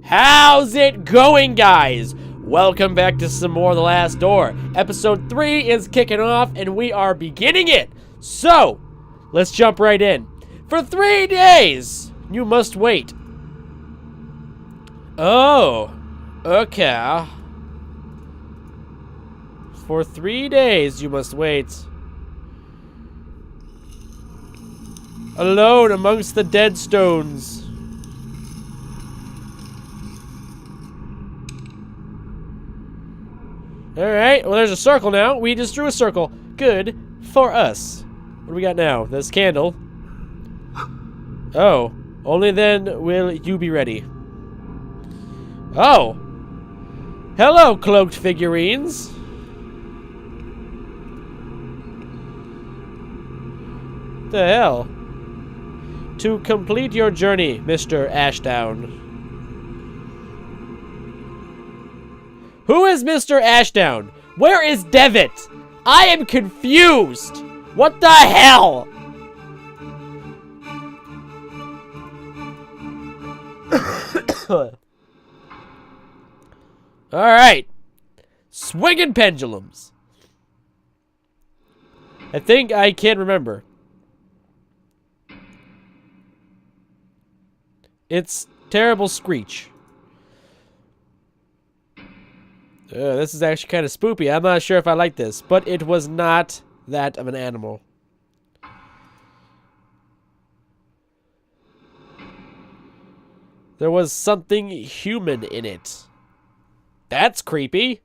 How's it going, guys? Welcome back to some more of The Last Door. Episode 3 is kicking off, and we are beginning it. So, let's jump right in. For 3 days, you must wait. Oh, okay. For 3 days, you must wait. Alone amongst the dead stones. Alright, well there's a circle now. We just drew a circle. Good for us. What do we got now? This candle. Oh, only then will you be ready. Oh. Hello, cloaked figurines. The hell? To complete your journey, Mr. Ashdown. Who is Mr. Ashdown? Where is Devitt? I am confused. What the hell? Alright. Swinging pendulums. I think I can remember. It's terrible screech. This is actually kind of spoopy. I'm not sure if I like this, but it was not that of an animal. There was something human in it. That's creepy.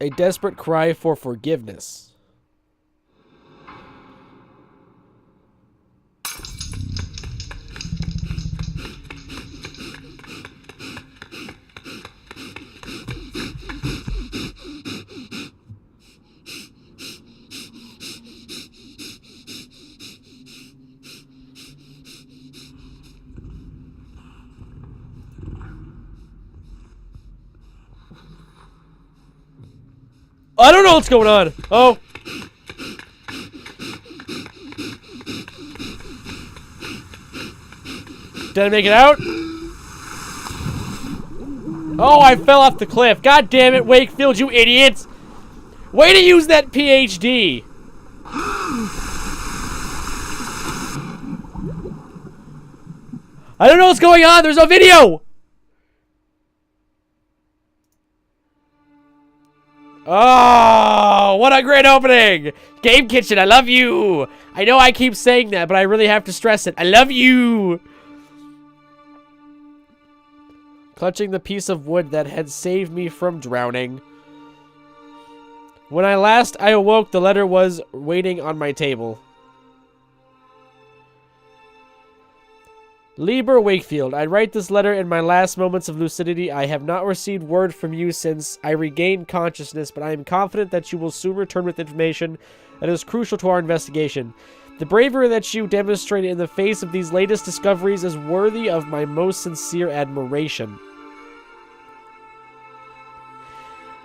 A desperate cry for forgiveness. I don't know what's going on. Oh. Did I make it out? Oh, I fell off the cliff. God damn it, Wakefield, you idiots. Way to use that PhD. I don't know what's going on. There's no video. Oh, what a great opening! Game Kitchen, I love you! I know I keep saying that, but I really have to stress it. I love you! Clutching the piece of wood that had saved me from drowning. When I awoke, the letter was waiting on my table. Lieber Wakefield, I write this letter in my last moments of lucidity. I have not received word from you since I regained consciousness, but I am confident that you will soon return with information that is crucial to our investigation. The bravery that you demonstrated in the face of these latest discoveries is worthy of my most sincere admiration.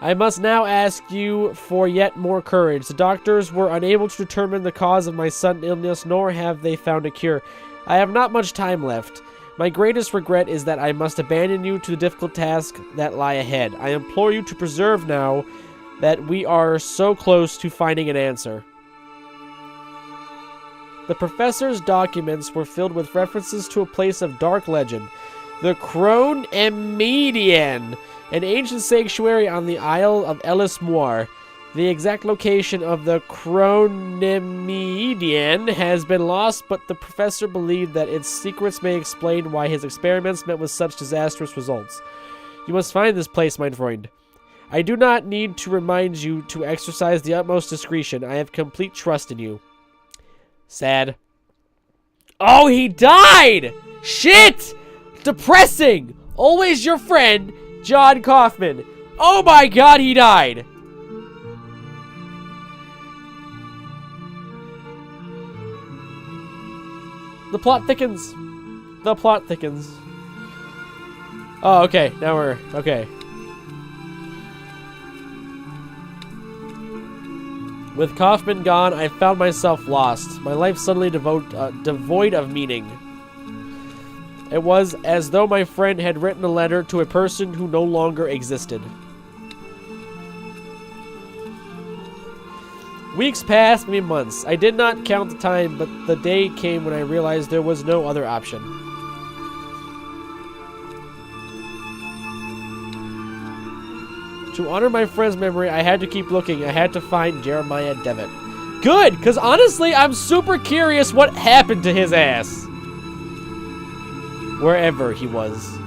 I must now ask you for yet more courage. The doctors were unable to determine the cause of my sudden illness, nor have they found a cure. I have not much time left. My greatest regret is that I must abandon you to the difficult tasks that lie ahead. I implore you to persevere now that we are so close to finding an answer. The professor's documents were filled with references to a place of dark legend, the Crone Emedian, an ancient sanctuary on the Isle of Éilís Mór. The exact location of the Chronemedian has been lost, but the professor believed that its secrets may explain why his experiments met with such disastrous results. You must find this place, mein Freund. I do not need to remind you to exercise the utmost discretion. I have complete trust in you. Sad. Oh, he died! Shit! Depressing! Always your friend, John Kaufman. Oh my god, he died! The plot thickens. The plot thickens. Oh, okay. Now we're... Okay. With Kaufman gone, I found myself lost. My life suddenly devoid of meaning. It was as though my friend had written a letter to a person who no longer existed. Weeks passed, maybe months. I did not count the time, but the day came when I realized there was no other option. To honor my friend's memory, I had to keep looking. I had to find Jeremiah Devitt. Good, because honestly, I'm super curious what happened to his ass. Wherever he was.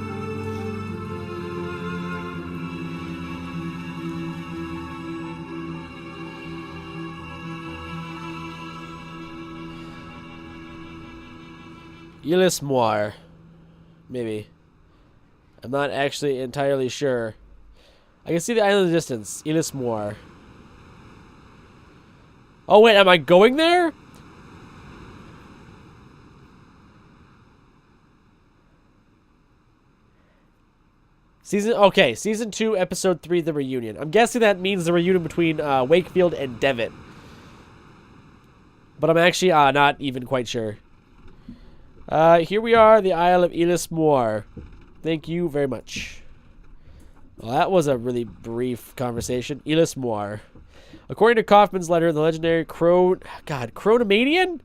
Éilís Mór. Maybe. I'm not actually entirely sure. I can see the island in the distance. Éilís Mór. Oh wait, am I going there? Season 2, episode 3, the reunion. I'm guessing that means the reunion between Wakefield and Devitt. But I'm actually not even quite sure. Here we are, the Isle of Éilís Mór. Thank you very much. Well, that was a really brief conversation. Éilís Mór. According to Kaufman's letter, the legendary Chronomedian?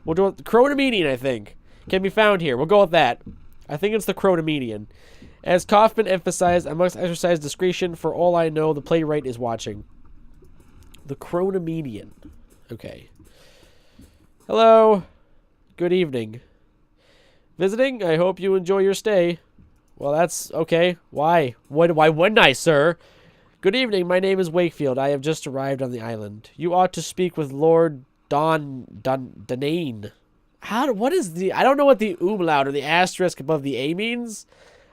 We'll do it. The Chronomedian, I think, can be found here. We'll go with that. I think it's the Chronomedian. As Kaufman emphasized, I must exercise discretion. For all I know, the playwright is watching. The Chronomedian. Okay. Hello. Good evening. Visiting? I hope you enjoy your stay. Well, that's okay. Why? Why wouldn't I, sir? Good evening. My name is Wakefield. I have just arrived on the island. You ought to speak with Lord Danane. What is the... I don't know what the umlaut or the asterisk above the A means.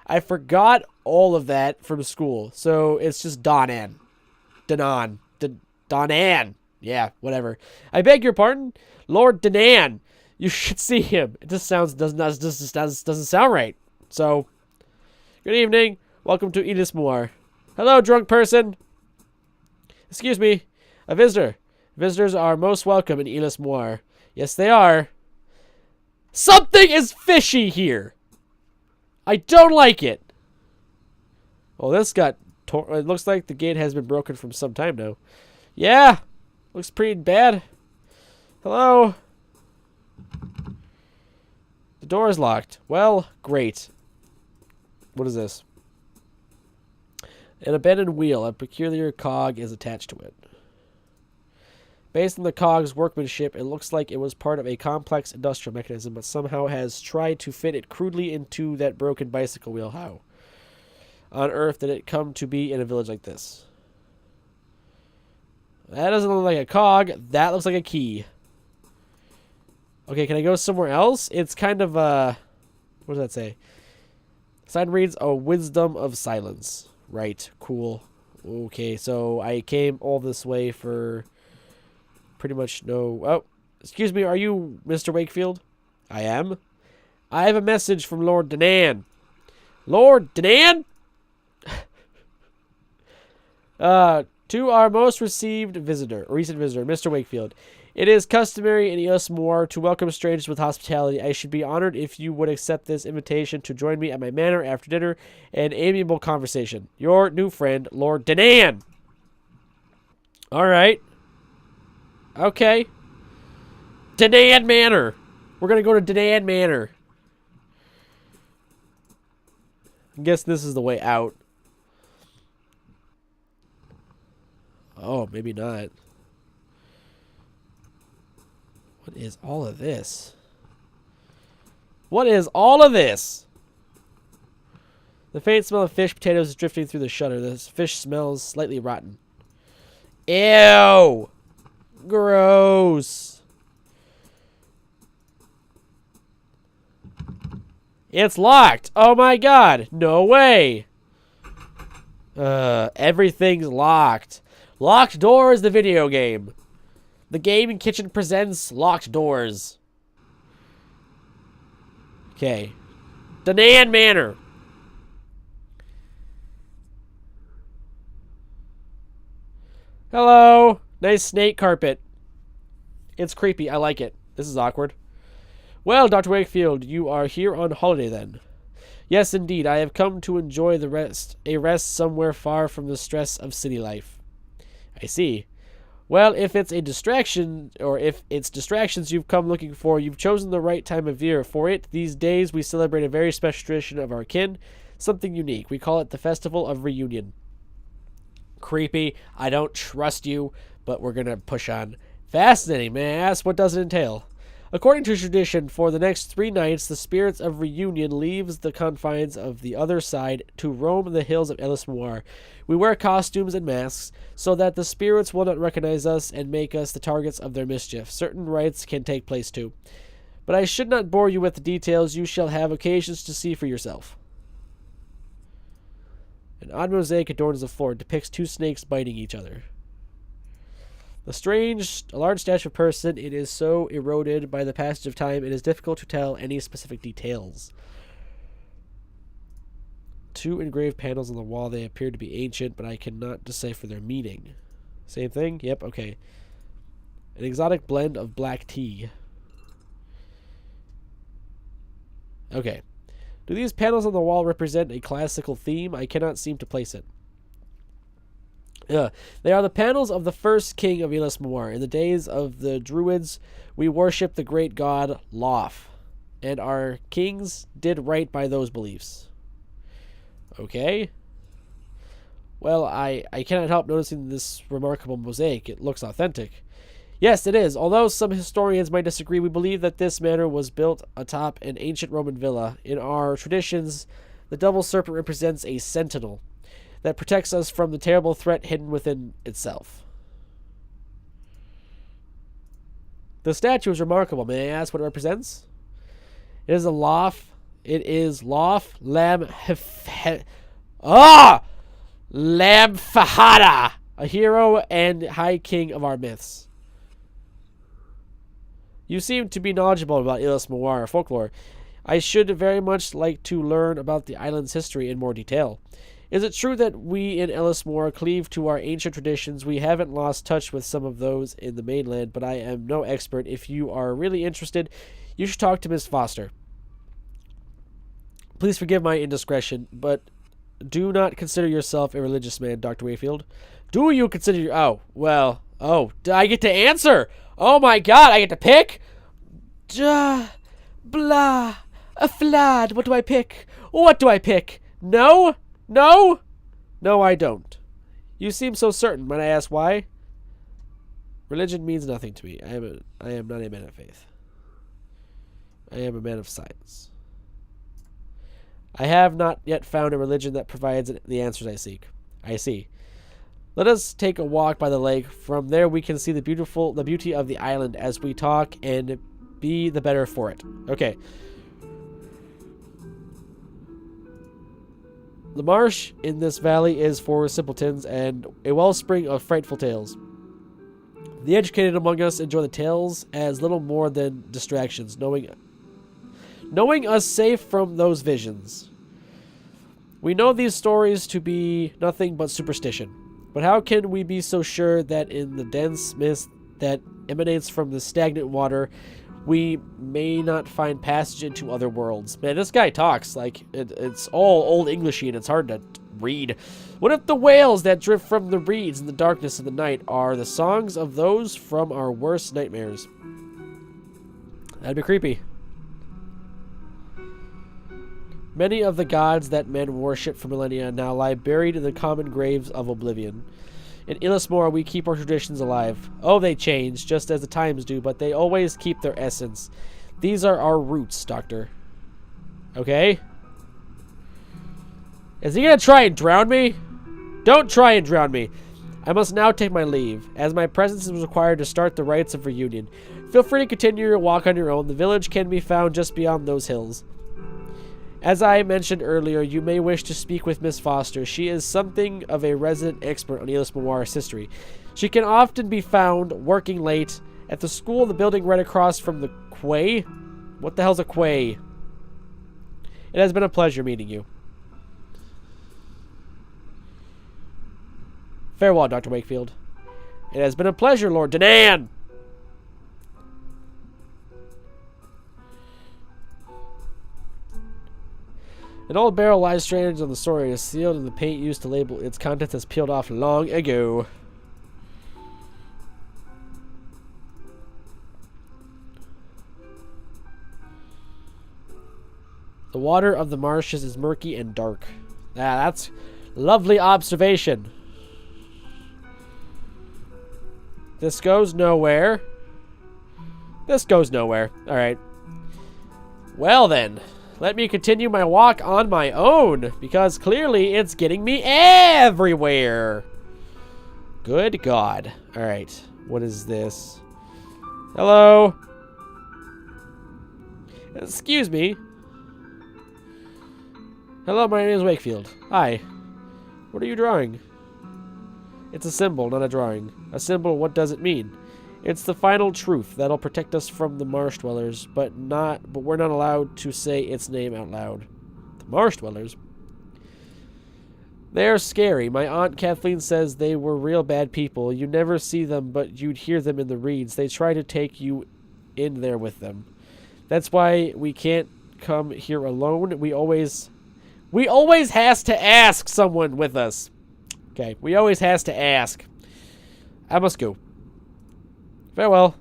I forgot all of that from school. So it's just Danan. Danan. Yeah, whatever. I beg your pardon? Lord Danan. You should see him. It just doesn't sound right. So, good evening. Welcome to Éilís Mór. Hello, drunk person. Excuse me. A visitor. Visitors are most welcome in Éilís Mór. Yes, they are. Something is fishy here. I don't like it. Well, this got... It looks like the gate has been broken from some time now. Yeah. Looks pretty bad. Hello. The door is locked. Well, great. What is this? An abandoned wheel. A peculiar cog is attached to it. Based on the cog's workmanship, it looks like it was part of a complex industrial mechanism, but somehow has tried to fit it crudely into that broken bicycle wheel. How on earth did it come to be in a village like this? That doesn't look like a cog. That looks like a key. Okay, can I go somewhere else? It's kind of, what does that say? Sign reads, a wisdom of silence. Right, cool. Okay, so I came all this way for... pretty much no... Oh, excuse me, are you Mr. Wakefield? I am. I have a message from Lord Danan. Lord Danan? To our most recent visitor, Mr. Wakefield. It is customary in Éilís Mór to welcome strangers with hospitality. I should be honored if you would accept this invitation to join me at my manor after dinner and amiable conversation. Your new friend, Lord Danan. All right. Okay. Danan Manor. We're going to go to Danan Manor. I guess this is the way out. Oh, maybe not. What is all of this? What is all of this? The faint smell of fish potatoes is drifting through the shutter. The fish smells slightly rotten. Ew! Gross. It's locked. Oh my god. No way. Everything's locked. Locked Doors, the video game. The Gaming Kitchen presents Locked Doors. Okay. Danan Manor. Hello. Nice snake carpet. It's creepy. I like it. This is awkward. Well, Dr. Wakefield, you are here on holiday then. Yes, indeed. I have come to enjoy a rest somewhere far from the stress of city life. I see. Well, if it's a distraction, or if it's distractions you've come looking for, you've chosen the right time of year. For it, these days we celebrate a very special tradition of our kin, something unique. We call it the Festival of Reunion. Creepy. I don't trust you, but we're going to push on. Fascinating. May I ask, what does it entail? According to tradition, for the next 3 nights, the spirits of reunion leaves the confines of the other side to roam the hills of Éilís Mór. We wear costumes and masks, so that the spirits will not recognize us and make us the targets of their mischief. Certain rites can take place too. But I should not bore you with the details. You shall have occasions to see for yourself. An odd mosaic adorns the floor. It depicts 2 snakes biting each other. A large statue of a person. It is so eroded by the passage of time, it is difficult to tell any specific details. 2 engraved panels on the wall. They appear to be ancient, but I cannot decipher their meaning. Same thing? Yep, okay. An exotic blend of black tea. Okay. Do these panels on the wall represent a classical theme? I cannot seem to place it. They are the panels of the first king of Éilís Mór. In the days of the Druids, we worshipped the great god Loth, and our kings did right by those beliefs. Okay. Well, I cannot help noticing this remarkable mosaic. It looks authentic. Yes, it is. Although some historians might disagree, we believe that this manor was built atop an ancient Roman villa. In our traditions, the double serpent represents a sentinel that protects us from the terrible threat hidden within itself. The statue is remarkable. May I ask what it represents? It is Lam Fahada, a hero and high king of our myths. You seem to be knowledgeable about Éilís Mór folklore. I should very much like to learn about the island's history in more detail. Is it true that we in Éilís Mór cleave to our ancient traditions? We haven't lost touch with some of those in the mainland, but I am no expert. If you are really interested, you should talk to Miss Foster. Please forgive my indiscretion, but do not consider yourself a religious man, Dr. Wakefield. Do you consider I get to answer! Oh my god, I get to pick? Blah, a flad, what do I pick? What do I pick? No? No? No, I don't. You seem so certain. Might I ask why? Religion means nothing to me. I am not a man of faith. I am a man of science. I have not yet found a religion that provides the answers I seek. I see. Let us take a walk by the lake. From there we can see the beauty of the island as we talk and be the better for it. Okay. The marsh in this valley is for simpletons and a wellspring of frightful tales. The educated among us enjoy the tales as little more than distractions, knowing us safe from those visions. We know these stories to be nothing but superstition, but how can we be so sure that in the dense mist that emanates from the stagnant water, we may not find passage into other worlds? Man, this guy talks like it's all old Englishy and it's hard to read. What if the wails that drift from the reeds in the darkness of the night are the songs of those from our worst nightmares? That'd be creepy. Many of the gods that men worship for millennia now lie buried in the common graves of oblivion. In Éilís Mór, we keep our traditions alive. Oh, they change, just as the times do, but they always keep their essence. These are our roots, Doctor. Okay? Is he gonna try and drown me? Don't try and drown me. I must now take my leave, as my presence is required to start the rites of reunion. Feel free to continue your walk on your own. The village can be found just beyond those hills. As I mentioned earlier, you may wish to speak with Miss Foster. She is something of a resident expert on Éilís Mór's history. She can often be found working late at the school in the building right across from the quay. What the hell's a quay? It has been a pleasure meeting you. Farewell, Dr. Wakefield. It has been a pleasure, Lord Danan. An old barrel lies stranded on the shore. It is sealed and the paint used to label its contents has peeled off long ago. The water of the marshes is murky and dark. Ah, that's lovely observation. This goes nowhere. This goes nowhere. Alright. Well then, let me continue my walk on my own, because clearly it's getting me everywhere. Good God. Alright, what is this? Hello? Excuse me. Hello, my name is Wakefield. Hi. What are you drawing? It's a symbol, not a drawing. A symbol, what does it mean? It's the final truth that'll protect us from the marsh dwellers, but we're not allowed to say its name out loud. The marsh dwellers? They're scary. My Aunt Kathleen says they were real bad people. You never see them, but you'd hear them in the reeds. They try to take you in there with them. That's why we can't come here alone. We always has to ask someone with us. Okay, we always has to ask. I must go. Farewell.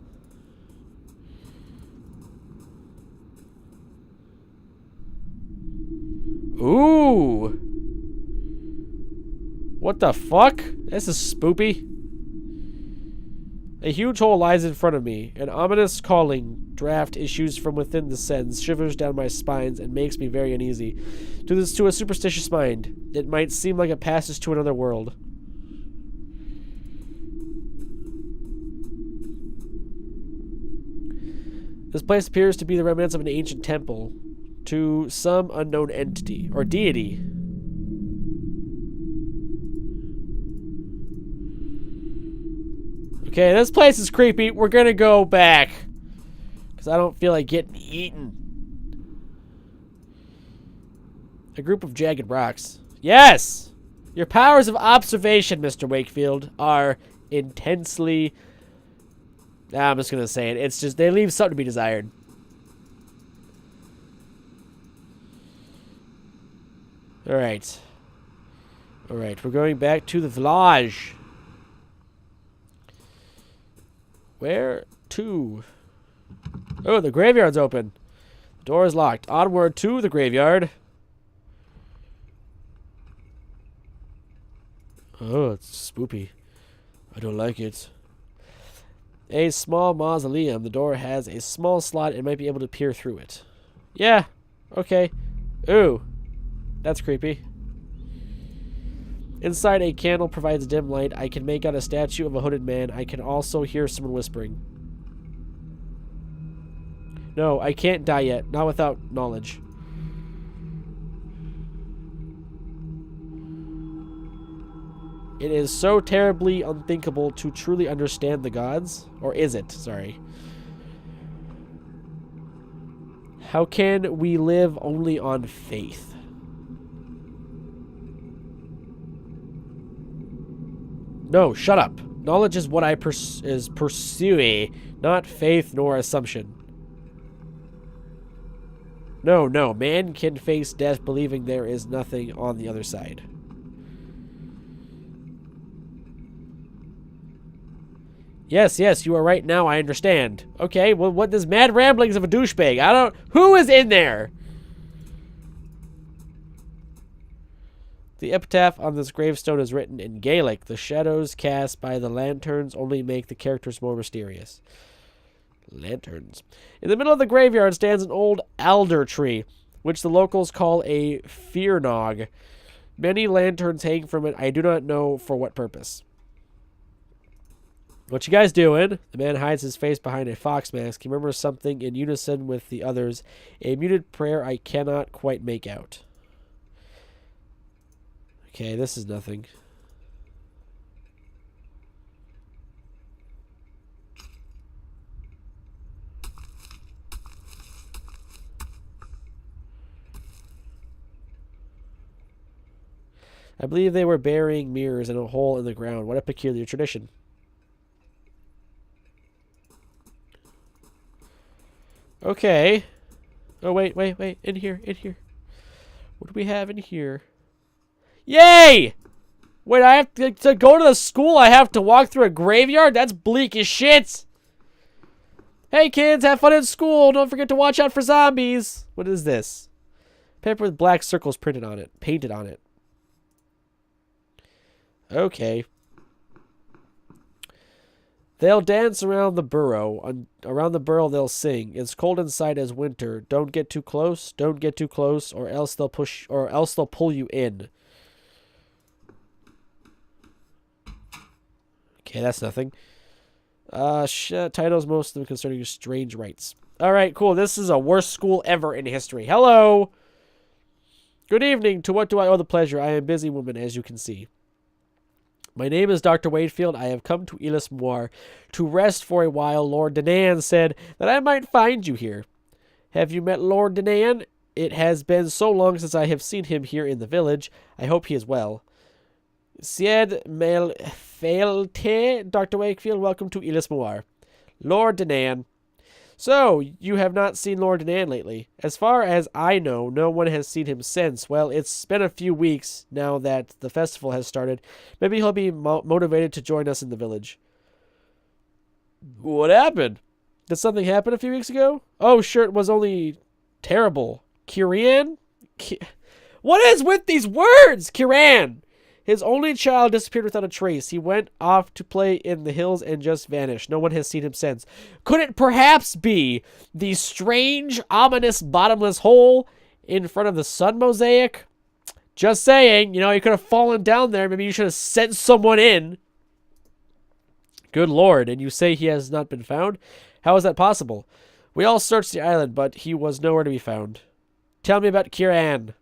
Ooh. What the fuck? This is spoopy. A huge hole lies in front of me. An ominous calling draft issues from within the sends shivers down my spines and makes me very uneasy. To a superstitious mind, it might seem like a passage to another world. This place appears to be the remnants of an ancient temple to some unknown entity or deity. Okay, this place is creepy. We're gonna go back because I don't feel like getting eaten. A group of jagged rocks. Yes! Your powers of observation, Mr. Wakefield, are intensely... I'm just going to say it. It's just, they leave something to be desired. Alright. Alright, we're going back to the village. Where to? Oh, the graveyard's open. The door is locked. Onward to the graveyard. Oh, it's spoopy. I don't like it. A small mausoleum. The door has a small slot and might be able to peer through it. Yeah. Okay. Ooh. That's creepy. Inside, a candle provides dim light. I can make out a statue of a hooded man. I can also hear someone whispering. No, I can't die yet. Not without knowledge. It is so terribly unthinkable to truly understand the gods. Or is it? Sorry. How can we live only on faith? No, shut up. Knowledge is what I pursue, not faith nor assumption. No, no. Man can face death believing there is nothing on the other side. Yes, yes, you are right now, I understand. Okay, well, what this mad ramblings of a douchebag? I don't... Who is in there? The epitaph on this gravestone is written in Gaelic. The shadows cast by the lanterns only make the characters more mysterious. Lanterns. In the middle of the graveyard stands an old alder tree, which the locals call a fearnog. Many lanterns hang from it. I do not know for what purpose. What you guys doing? The man hides his face behind a fox mask. He murmurs something in unison with the others. A muted prayer I cannot quite make out. Okay, this is nothing. I believe they were burying mirrors in a hole in the ground. What a peculiar tradition. Okay. Oh, wait. In here. What do we have in here? Yay! Wait, I have to go to the school. I have to walk through a graveyard? That's bleak as shit. Hey, kids, have fun at school. Don't forget to watch out for zombies. What is this? Paper with black circles printed on it. Painted on it. Okay. They'll dance around the burrow. Around the burrow they'll sing. It's cold inside as winter. Don't get too close. Don't get too close, or else they'll pull you in. Okay, that's nothing. Titles, most of them concerning strange rites. Alright, cool. This is a worst school ever in history. Hello! Good evening. To what do I owe the pleasure? I am a busy woman, as you can see. My name is Dr. Wakefield. I have come to Éilís Mór to rest for a while. Lord Danan said that I might find you here. Have you met Lord Danan? It has been so long since I have seen him here in the village. I hope he is well. Sied Mel Failte, Dr. Wakefield, welcome to Éilís Mór. Lord Danan. So, you have not seen Lord Danan lately. As far as I know, no one has seen him since. Well, it's been a few weeks now that the festival has started. Maybe he'll be motivated to join us in the village. What happened? Did something happen a few weeks ago? Oh, sure, it was only terrible. Kiran? What is with these words? Kiran! His only child disappeared without a trace. He went off to play in the hills and just vanished. No one has seen him since. Could it perhaps be the strange, ominous, bottomless hole in front of the sun mosaic? Just saying. You know, you could have fallen down there. Maybe you should have sent someone in. Good Lord. And you say he has not been found? How is that possible? We all searched the island, but he was nowhere to be found. Tell me about Kiran.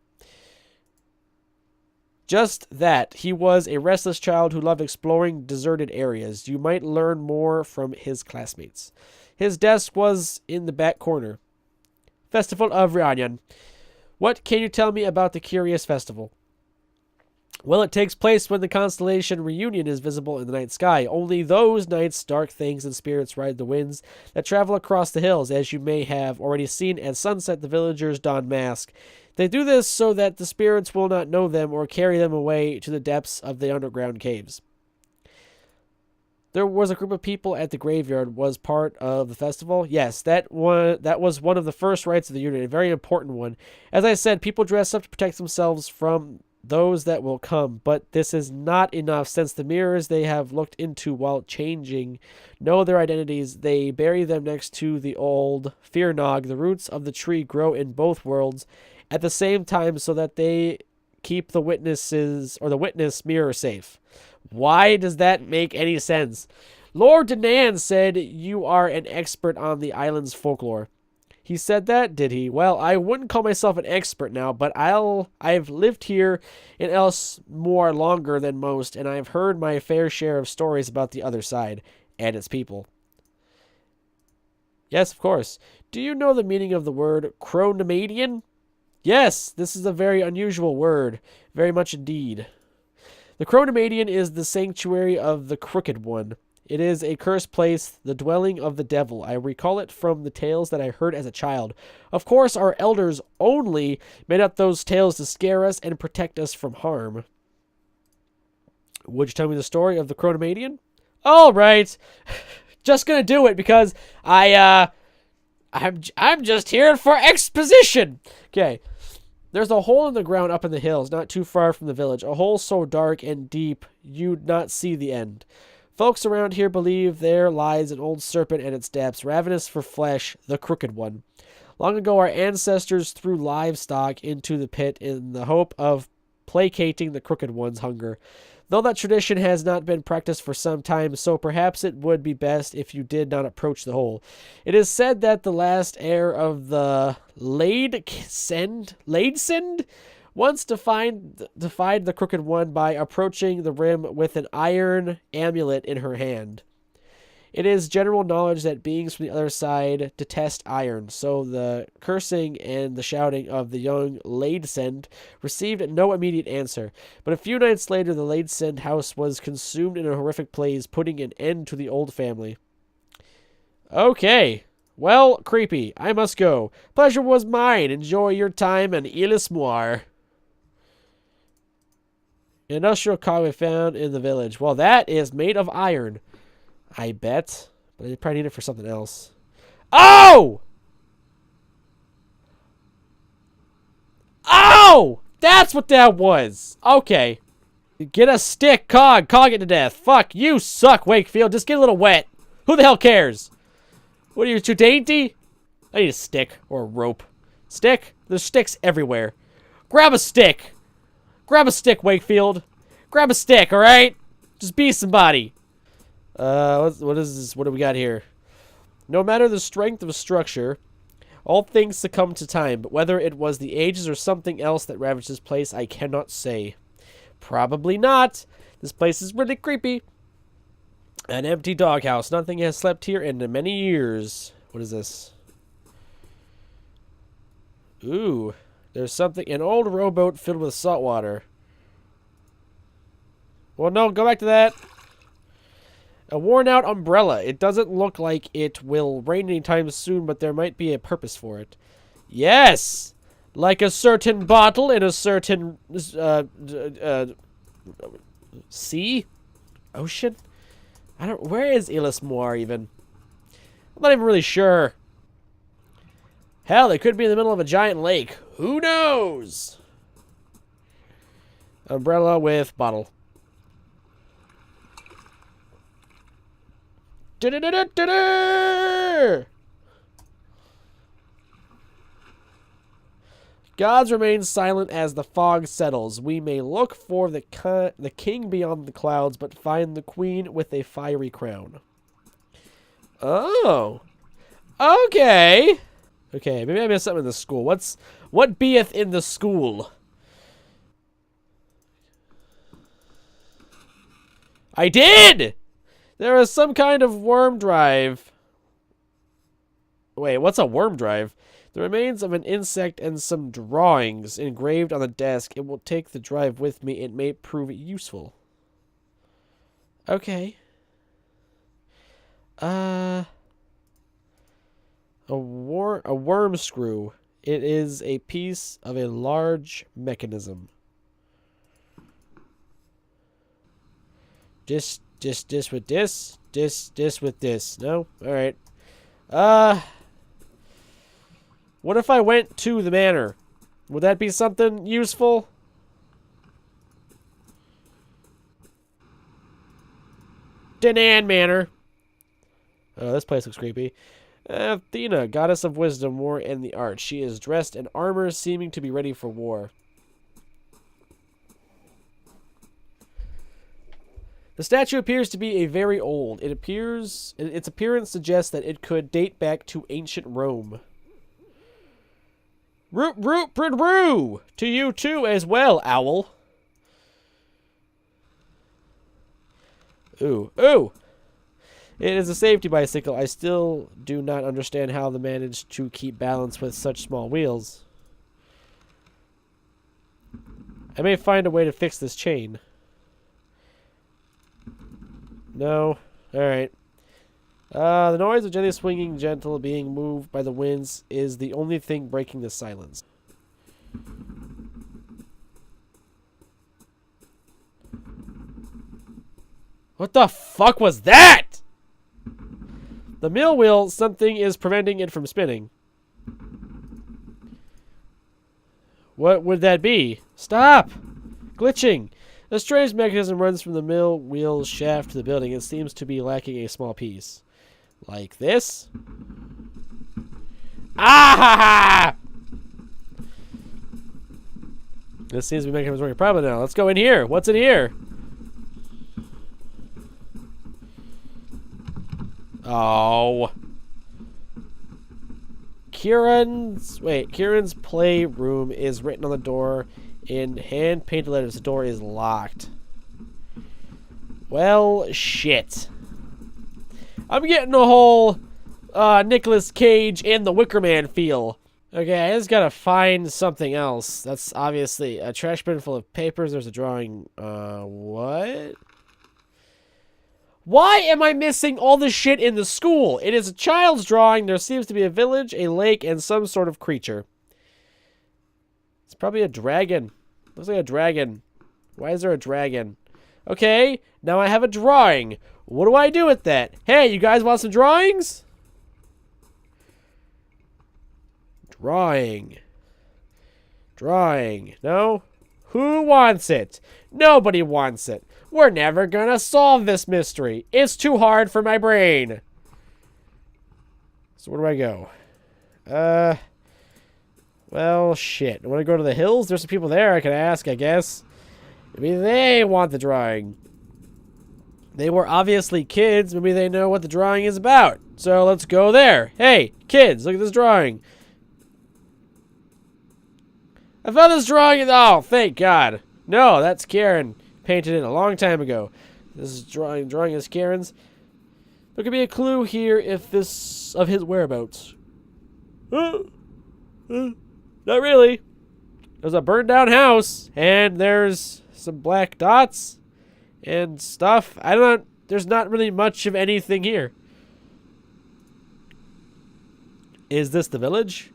Just that. He was a restless child who loved exploring deserted areas. You might learn more from his classmates. His desk was in the back corner. Festival of Ryanyan. What can you tell me about the curious festival? Well, it takes place when the constellation Reunion is visible in the night sky. Only those nights, dark things and spirits ride the winds that travel across the hills. As you may have already seen at sunset, the villagers don masks. They do this so that the spirits will not know them or carry them away to the depths of the underground caves. There was a group of people at the graveyard was part of the festival. Yes, that was one of the first rites of the Union, a very important one. As I said, people dress up to protect themselves from those that will come, but this is not enough since the mirrors they have looked into while changing know their identities. They bury them next to the old fear nog. The roots of the tree grow in both worlds at the same time so that they keep the witnesses or the witness mirror safe. Why does that make any sense? Lord Danan said you are an expert on the island's folklore. He said that, did he? Well, I wouldn't call myself an expert now, but I've lived here in Éilís Mór longer than most, and I've heard my fair share of stories about the other side and its people. Yes, of course. Do you know the meaning of the word chronomadian? Yes, this is a very unusual word. Very much indeed. The chronomadian is the sanctuary of the Crooked One. It is a cursed place, the dwelling of the devil. I recall it from the tales that I heard as a child. Of course, our elders only made up those tales to scare us and protect us from harm. Would you tell me the story of the chronomadian? All right. Just gonna do it because I'm just here for exposition. Okay. There's a hole in the ground up in the hills, not too far from the village. A hole so dark and deep you'd not see the end. Folks around here believe there lies an old serpent in its depths, ravenous for flesh, the Crooked One. Long ago, our ancestors threw livestock into the pit in the hope of placating the Crooked One's hunger. Though that tradition has not been practiced for some time, so perhaps it would be best if you did not approach the hole. It is said that the last heir of the Ladesend once defied the Crooked One by approaching the rim with an iron amulet in her hand. It is general knowledge that beings from the other side detest iron, so the cursing and the shouting of the young Ladesend received no immediate answer. But a few nights later, the Ladesend house was consumed in a horrific blaze, putting an end to the old family. Okay. Well, creepy. I must go. Pleasure was mine. Enjoy your time in Éilís Mór. An industrial cog we found in the village. Well, that is made of iron. I bet. But they probably need it for something else. Oh! Oh! That's what that was. Okay. Get a stick, Cog. Cog it to death. Fuck, you suck, Wakefield. Just get a little wet. Who the hell cares? What are you, too dainty? I need a stick or a rope. Stick? There's sticks everywhere. Grab a stick. Grab a stick, Wakefield. Grab a stick, alright? Just be somebody. What is this? What do we got here? No matter the strength of a structure, all things succumb to time, but whether it was the ages or something else that ravaged this place, I cannot say. Probably not. This place is really creepy. An empty doghouse. Nothing has slept here in many years. What is this? Ooh. There's something. An old rowboat filled with salt water. Well, no. Go back to that. A worn-out umbrella. It doesn't look like it will rain anytime soon, but there might be a purpose for it. Yes! Like a certain bottle in a certain, sea? Ocean? Where is Éilís Mór, even? I'm not even really sure. Hell, it could be in the middle of a giant lake. Who knows? Umbrella with bottle. Gods remain silent as the fog settles. We may look for the king beyond the clouds, but find the queen with a fiery crown. Oh. Okay. Okay, maybe I missed something in the school. What beeth in the school? I did! There is some kind of worm drive. Wait, what's a worm drive? The remains of an insect and some drawings engraved on the desk. It will take the drive with me. It may prove useful. Okay. A worm screw. It is a piece of a large mechanism. Just with this. This with this. No? Alright. What if I went to the manor? Would that be something useful? Danann Manor. Oh, this place looks creepy. Athena, goddess of wisdom, war, and the arts. She is dressed in armor, seeming to be ready for war. The statue appears to be very old. Its appearance suggests that it could date back to ancient Rome. Root, to you too as well, owl. Ooh. It is a safety bicycle. I still do not understand how they managed to keep balance with such small wheels. I may find a way to fix this chain. No. Alright. The noise of gently swinging, gentle, being moved by the winds is the only thing breaking the silence. What the fuck was that? The mill wheel, something is preventing it from spinning. What would that be? Stop! Glitching! A strange mechanism runs from the mill wheel shaft to the building. It seems to be lacking a small piece. Like this? Ah! This seems to be making us working problem now. Let's go in here. What's in here? Oh. Kieran's playroom is written on the door in hand-painted letters. The door is locked. Well, shit. I'm getting a whole Nicolas Cage and the Wicker Man feel. Okay, I just gotta find something else. That's obviously a trash bin full of papers. There's a drawing. What? Why am I missing all this shit in the school? It is a child's drawing. There seems to be a village, a lake, and some sort of creature. It's probably a dragon. Looks like a dragon. Why is there a dragon? Okay, now I have a drawing. What do I do with that? Hey, you guys want some drawings? Drawing. Drawing. No? Who wants it? Nobody wants it. We're never gonna solve this mystery. It's too hard for my brain. So where do I go? Well, shit. I want to go to the hills? There's some people there I can ask, I guess. Maybe they want the drawing. They were obviously kids. Maybe they know what the drawing is about. So let's go there. Hey, kids, look at this drawing. I found this drawing. Oh, thank God. No, that's Karen. Painted it a long time ago. This is drawing is Karen's. There could be a clue here if this of his whereabouts. Not really. There's a burned down house, and there's some black dots and stuff. There's not really much of anything here. Is this the village?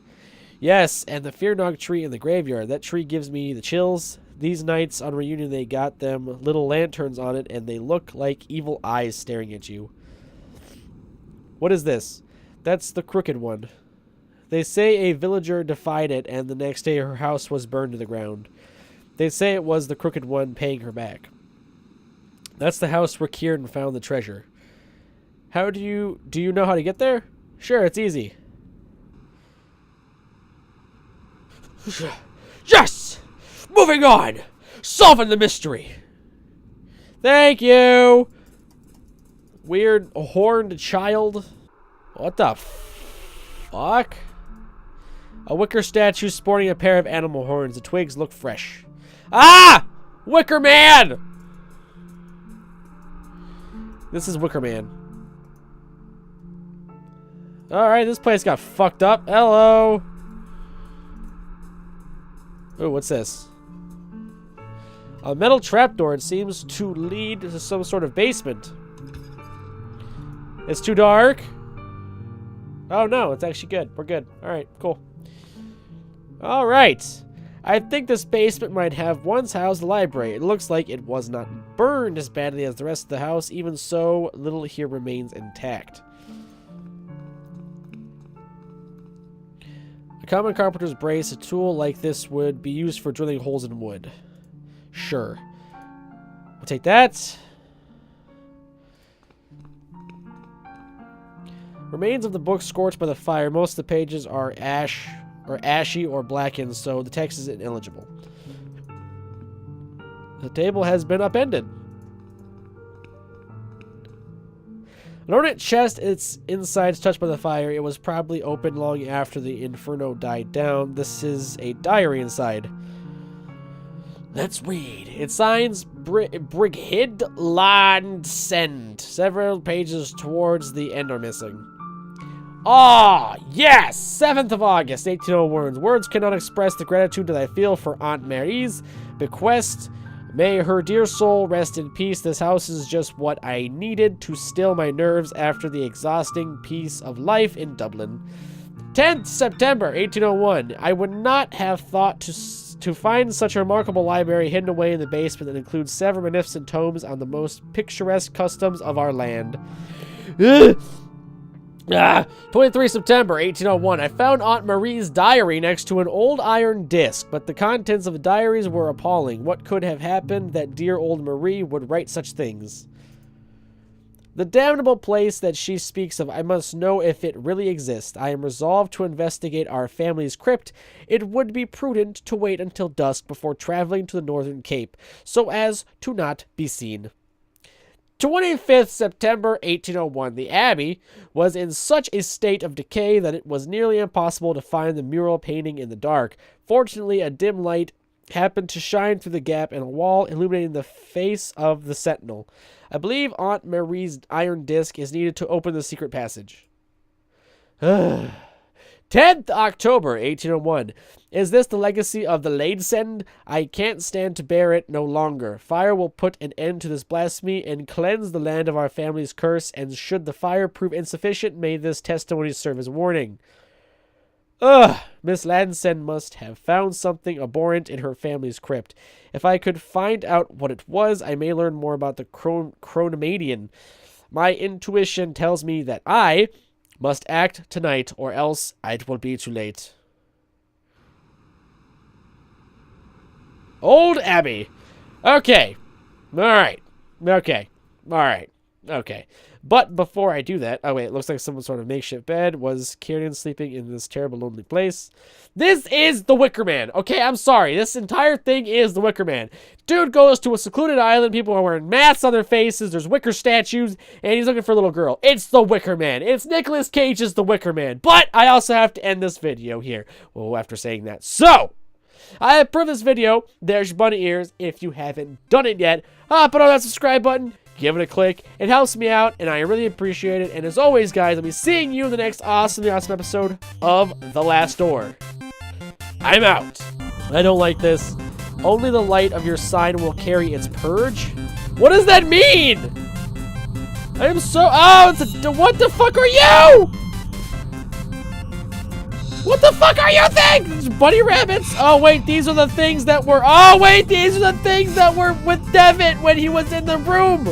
Yes, and the fear nog tree in the graveyard. That tree gives me the chills. These nights on reunion, they got them little lanterns on it, and they look like evil eyes staring at you. What is this? That's the crooked one. They say a villager defied it, and the next day her house was burned to the ground. They say it was the crooked one paying her back. That's the house where Kieran found the treasure. Do you know how to get there? Sure, it's easy. Yes! Moving on! Solving the mystery! Thank you! Weird horned child. What the fuck? A wicker statue sporting a pair of animal horns. The twigs look fresh. Ah! Wicker Man! This is Wicker Man. Alright, this place got fucked up. Hello! Oh, what's this? A metal trapdoor. It seems to lead to some sort of basement. It's too dark. Oh no, it's actually good. We're good. Alright, cool. Alright. I think this basement might have once housed the library. It looks like it was not burned as badly as the rest of the house. Even so, little here remains intact. A common carpenter's brace. A tool like this would be used for drilling holes in wood. Sure. We'll take that. Remains of the book scorched by the fire. Most of the pages are ashy or blackened, so the text is illegible. The table has been upended. An ornate chest, its insides touched by the fire. It was probably opened long after the inferno died down. This is a diary inside. Let's read. It signs Brigid Landsend. Several pages towards the end are missing. Ah, yes! 7th of August, 1801. Words cannot express the gratitude that I feel for Aunt Marie's bequest. May her dear soul rest in peace. This house is just what I needed to still my nerves after the exhausting piece of life in Dublin. 10th September, 1801. I would not have thought to find such a remarkable library hidden away in the basement that includes several magnificent tomes on the most picturesque customs of our land. 23 September, 1801. I found Aunt Marie's diary next to an old iron disc, but the contents of the diaries were appalling. What could have happened that dear old Marie would write such things? The damnable place that she speaks of, I must know if it really exists. I am resolved to investigate our family's crypt. It would be prudent to wait until dusk before traveling to the Northern Cape, so as to not be seen. 25th September, 1801. The Abbey was in such a state of decay that it was nearly impossible to find the mural painting in the dark. Fortunately, a dim light happened to shine through the gap in a wall, illuminating the face of the sentinel. I believe Aunt Marie's iron disc is needed to open the secret passage. 10th October, 1801. Is this the legacy of the Ladesend? I can't stand to bear it no longer. Fire will put an end to this blasphemy and cleanse the land of our family's curse, and should the fire prove insufficient, may this testimony serve as warning. Ugh, Miss Ladson must have found something abhorrent in her family's crypt. If I could find out what it was, I may learn more about the Chronomadian. My intuition tells me that I must act tonight, or else it will be too late. Old Abbey. Okay. Alright. Okay. Alright. Okay. But before I do that, oh wait, it looks like some sort of makeshift bed. Was Kieran sleeping in this terrible, lonely place? This is the Wicker Man. Okay, I'm sorry. This entire thing is the Wicker Man. Dude goes to a secluded island. People are wearing masks on their faces. There's wicker statues, and he's looking for a little girl. It's the Wicker Man. It's Nicolas Cage's The Wicker Man. But I also have to end this video here. Well, after saying that. So, I approve this video. There's your bunny ears if you haven't done it yet. Put on that subscribe button. Give it a click. It helps me out, and I really appreciate it. And as always, guys, I'll be seeing you in the next awesome episode of The Last Door. I'm out. I don't like this. Only the light of your sign will carry its purge? What does that mean? I am so... Oh, it's a... What the fuck are you? What the fuck are you things? Bunny rabbits? Oh, wait, these are the things that were... Oh, wait, these are the things that were with Devin when he was in the room.